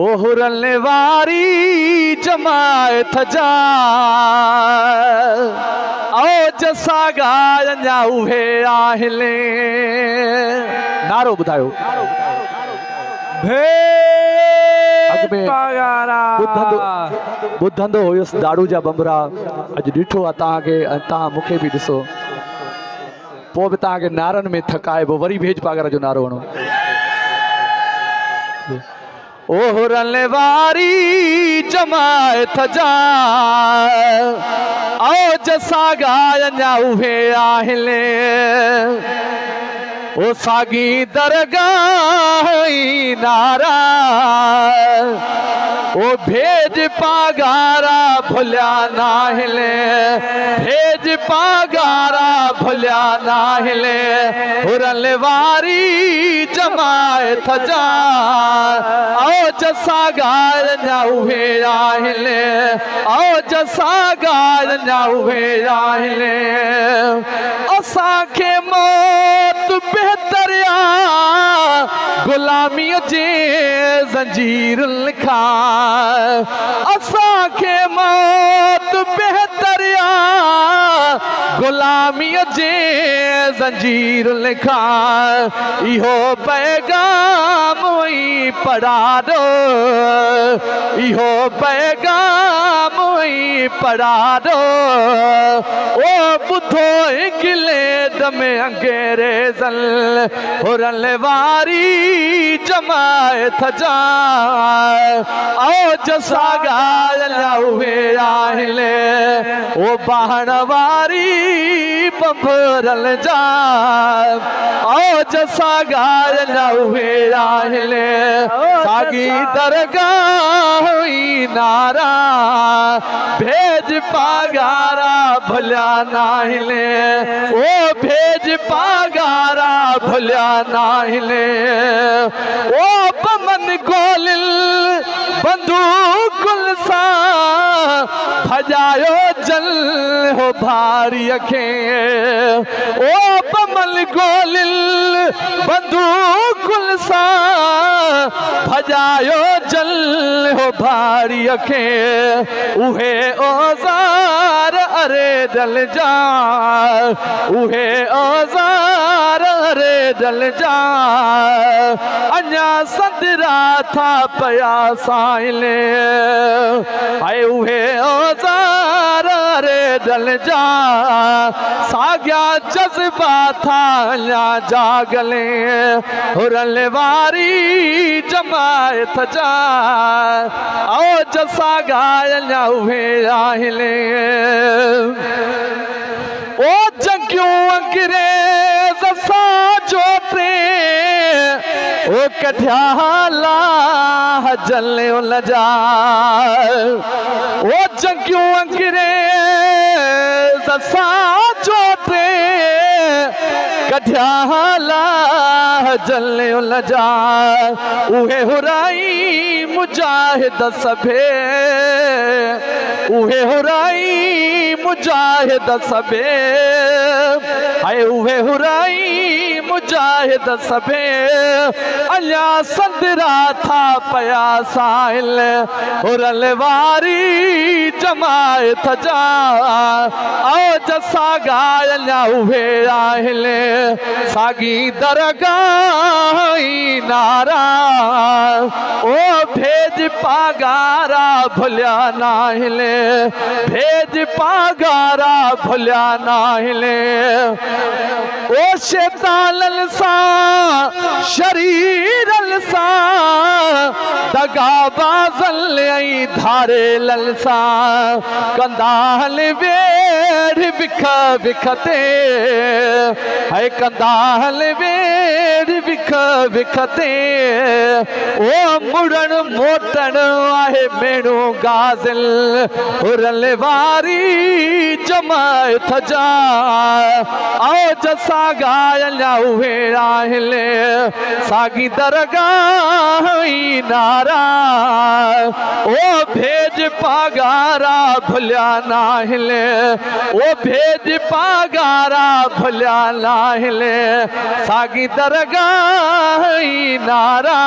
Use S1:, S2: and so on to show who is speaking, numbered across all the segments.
S1: ओहुरले वारी जमायत जा ओ जसा गाया उहे आहिले नारो बुधायो बुधंदो हुयुसि दाड़ू जा बंबरा अज डिठो आ ताके ता मुखे भी दिसो पो भी ताके नारन में थकाए वो वरी भेज पागर जो नारो वणो ओहुरले वारी जमायत जा ओ जसा गाया उहे आहिले ओ सागी दरगाह नारा ओ भेज पागारा भुलिया नाहिले भेज पागारा भुलिया नाहिले हुरल वारी जमायत जा ओ जसा गाया उहे आहिले ओ जसा गाया उहे आहिले असांखे मौत बेहतरिया गुलामी जे जंजीर लिखा असांखे मौत बेहतरिया गुलामी जे जंजीर लिखा इहो पैगाम ई पढ़ा दो इहो पैगाम ई पढ़ा दो ओ बुधो इंग्लैंड में अंग्रेज़न हुरल वारी जमायत जा ओ जसा गाया उहे आहिले ओ बाहण वारी बंबरल जा ओ जसा गाया उहे आहिले सागी दरगाह नारा भेज पागारा भुलिया नाहिले ओ भेज पागारा भुलिया नाहिले ओ पमन गोलिल बंदूकुल सा भजायो जल हो भारी अखे ओ पमन गोलिल बंदूकुल सा भजायो जल हो भारी अखे उहे औजार अरे डल जा उहे औजार अरे डल जा अन्या संदरा था पया साइले आए उहे औजार अरे डल जा साग्या जज्बा था अन्या जागले हुरल वारी जमायत जा ओ जसा गाया उहे आहिले ओ जंगियों अंग्रेज सा जोते ओ कठियाला जले लजा ओ जंगियों अंग्रेज सा जोते कठियाला जले लजा उहे हुराई मुजाहिद सभे उहे हुराई मुजाहिद सबे आए उहे हुराई मुजाहिद सबे अल्या संदरा था पया साइल हुरल वारी जमायत जा ओ जसा गाया उहे आहिले सागी दरगाह नारा ओ भेज पागारा भुलिया नाहिले भेज पागारा भुलिया नाहिले ओ शैतानल सा शरीरल सा दगाबाजल आई धारे ललसा कंदाहल वेड़ बिख बिखते है कंदाहल वेड़ बिख बिखते ओ मुड़न मोटन आहे मेणू गाज़िल हुरल वारी जमायत जा आओ जसा गाया उहे आहिले सागी दरगाह नारा ओ भेज पागारा भुलिया नाहिले ओ भेज पागारा भुलिया नाहिले सागी दरगाह नारा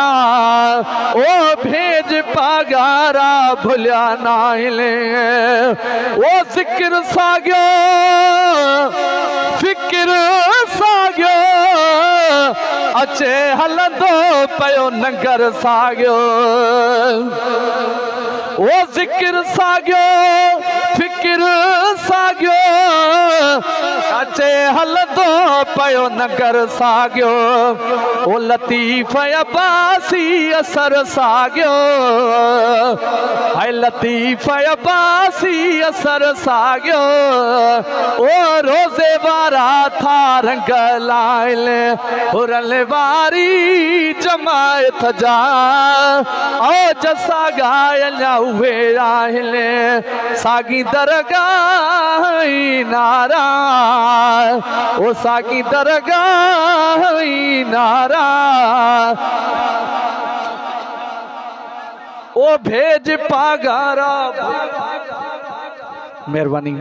S1: ओ भेज पागारा भुलिया नाहिले ओ जिक्र सागियो फिक्र सागियो अचे हलंदो पयो नंगर सागियो ओ जिक्र सागियो फिक्र सागियो अचे हलंदो पयो नंगर सागियो ओ लतीफ़ अब्बासी असर सागियो हाय लतीफ़ अब्बासी असर सागियो ओ रोज़े वारा था रंग लाइले हुरल वारी जमायत जा ओ जसा गाया उहे आहिले सागी दरगाह नारा ओ सागी दरगाह नारा ओ भेज पागारा मेहरबानी।